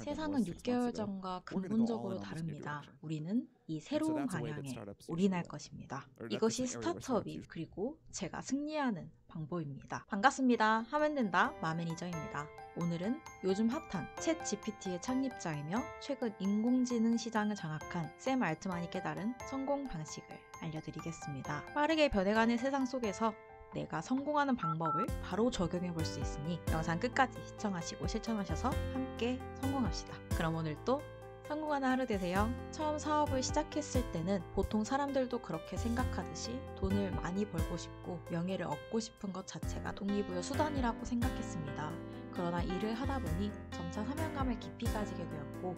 세상은 6개월 전과 근본적으로 다릅니다. 우리는 이 새로운 방향에 올인할 것입니다. 이것이 스타트업이 그리고 제가 승리하는 방법입니다. 반갑습니다. 하면 된다 마매니저입니다. 오늘은 요즘 핫한 챗 GPT의 창립자이며 최근 인공지능 시장을 장악한 샘 알트만이 깨달은 성공 방식을 알려드리겠습니다. 빠르게 변해가는 세상 속에서 내가 성공하는 방법을 바로 적용해 볼 수 있으니 영상 끝까지 시청하시고 실천하셔서 함께 성공합시다. 그럼 오늘도 성공하는 하루 되세요. 처음 사업을 시작했을 때는 보통 사람들도 그렇게 생각하듯이 돈을 많이 벌고 싶고 명예를 얻고 싶은 것 자체가 동기부여 수단이라고 생각했습니다. 그러나 일을 하다 보니 점차 사명감을 깊이 가지게 되었고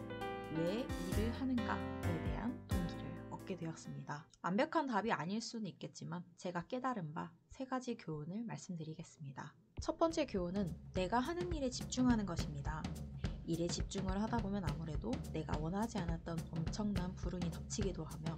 왜 일을 하는가에 대한 동기를 얻게 되었습니다. 완벽한 답이 아닐 수는 있겠지만 제가 깨달은 바 3가지 교훈을 말씀드리겠습니다. 첫 번째 교훈은 내가 하는 일에 집중하는 것입니다. 일에 집중을 하다 보면 아무래도 내가 원하지 않았던 엄청난 불운이 덮치기도 하며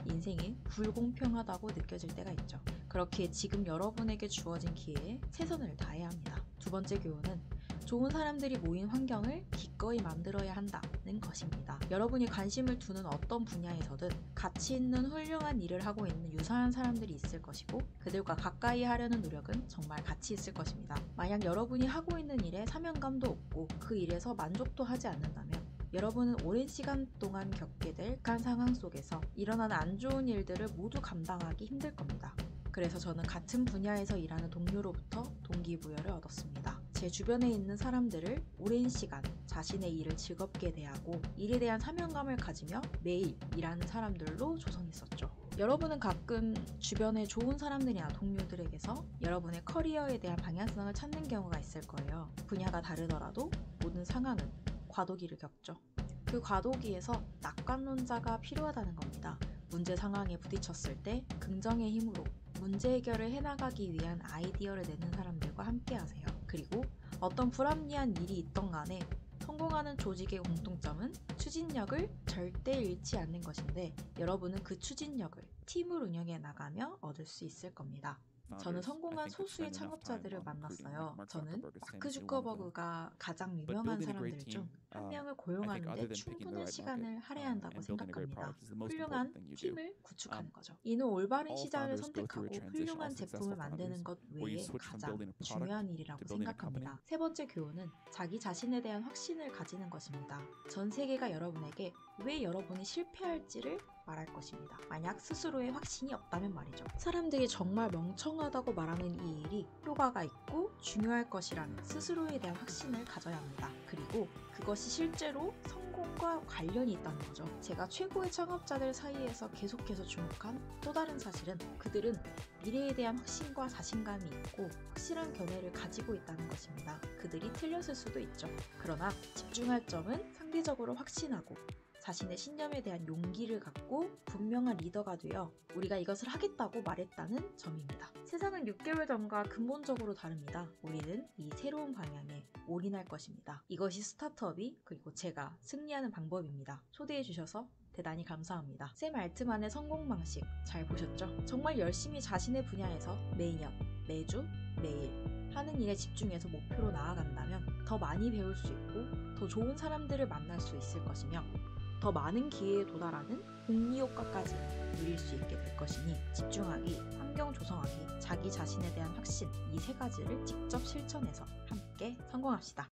인생이 불공평하다고 느껴질 때가 있죠. 그렇기에 지금 여러분에게 주어진 기회에 최선을 다해야 합니다. 두 번째 교훈은 좋은 사람들이 모인 환경을 기꺼이 만들어야 한다는 것입니다. 여러분이 관심을 두는 어떤 분야에서든 가치 있는 훌륭한 일을 하고 있는 유사한 사람들이 있을 것이고 그들과 가까이 하려는 노력은 정말 가치 있을 것입니다. 만약 여러분이 하고 있는 일에 사명감도 없고 그 일에서 만족도 하지 않는다면 여러분은 오랜 시간 동안 겪게 될 극한 상황 속에서 일어나는 안 좋은 일들을 모두 감당하기 힘들 겁니다. 그래서 저는 같은 분야에서 일하는 동료로부터 동기부여를 얻었습니다. 제 주변에 있는 사람들을 오랜 시간 자신의 일을 즐겁게 대하고 일에 대한 사명감을 가지며 매일 일하는 사람들로 조성했었죠. 여러분은 가끔 주변에 좋은 사람들이나 동료들에게서 여러분의 커리어에 대한 방향성을 찾는 경우가 있을 거예요. 분야가 다르더라도 모든 상황은 과도기를 겪죠. 그 과도기에서 낙관론자가 필요하다는 겁니다. 문제 상황에 부딪혔을 때 긍정의 힘으로 문제 해결을 해나가기 위한 아이디어를 내는 사람들과 함께 하세요. 그리고 어떤 불합리한 일이 있던 간에 성공하는 조직의 공통점은 추진력을 절대 잃지 않는 것인데 여러분은 그 추진력을 팀을 운영해 나가며 얻을 수 있을 겁니다. 저는 성공한 소수의 창업자들을 만났어요. 저는 마크 주커버그가 가장 유명한 사람들 중 한 명을 고용하는데 충분한 시간을 할애한다고 생각합니다. 훌륭한 팀을 구축하는 거죠. 이는 올바른 시장을 선택하고 훌륭한 제품을 만드는 것 외에 가장 중요한 일이라고 생각합니다. 세 번째 교훈은 자기 자신에 대한 확신을 가지는 것입니다. 전 세계가 여러분에게 왜 여러분이 실패할지를 말할 것입니다. 만약 스스로의 확신이 없다면 말이죠. 사람들이 정말 멍청하다고 말하는 이 일이 효과가 있고 중요할 것이라는 스스로에 대한 확신을 가져야 합니다. 그리고 그것이 실제로 성공과 관련이 있다는 거죠. 제가 최고의 창업자들 사이에서 계속해서 주목한 또 다른 사실은 그들은 미래에 대한 확신과 자신감이 있고 확실한 견해를 가지고 있다는 것입니다. 그들이 틀렸을 수도 있죠. 그러나 집중할 점은 상대적으로 확신하고 자신의 신념에 대한 용기를 갖고 분명한 리더가 되어 우리가 이것을 하겠다고 말했다는 점입니다. 세상은 6개월 전과 근본적으로 다릅니다. 우리는 이 새로운 방향에 올인할 것입니다. 이것이 스타트업이 그리고 제가 승리하는 방법입니다. 초대해 주셔서 대단히 감사합니다. 샘 알트만의 성공 방식 잘 보셨죠? 정말 열심히 자신의 분야에서 매년, 매주, 매일 하는 일에 집중해서 목표로 나아간다면 더 많이 배울 수 있고 더 좋은 사람들을 만날 수 있을 것이며 더 많은 기회에 도달하는 복리효과까지 누릴 수 있게 될 것이니 집중하기, 환경 조성하기, 자기 자신에 대한 확신 이 3가지를 직접 실천해서 함께 성공합시다.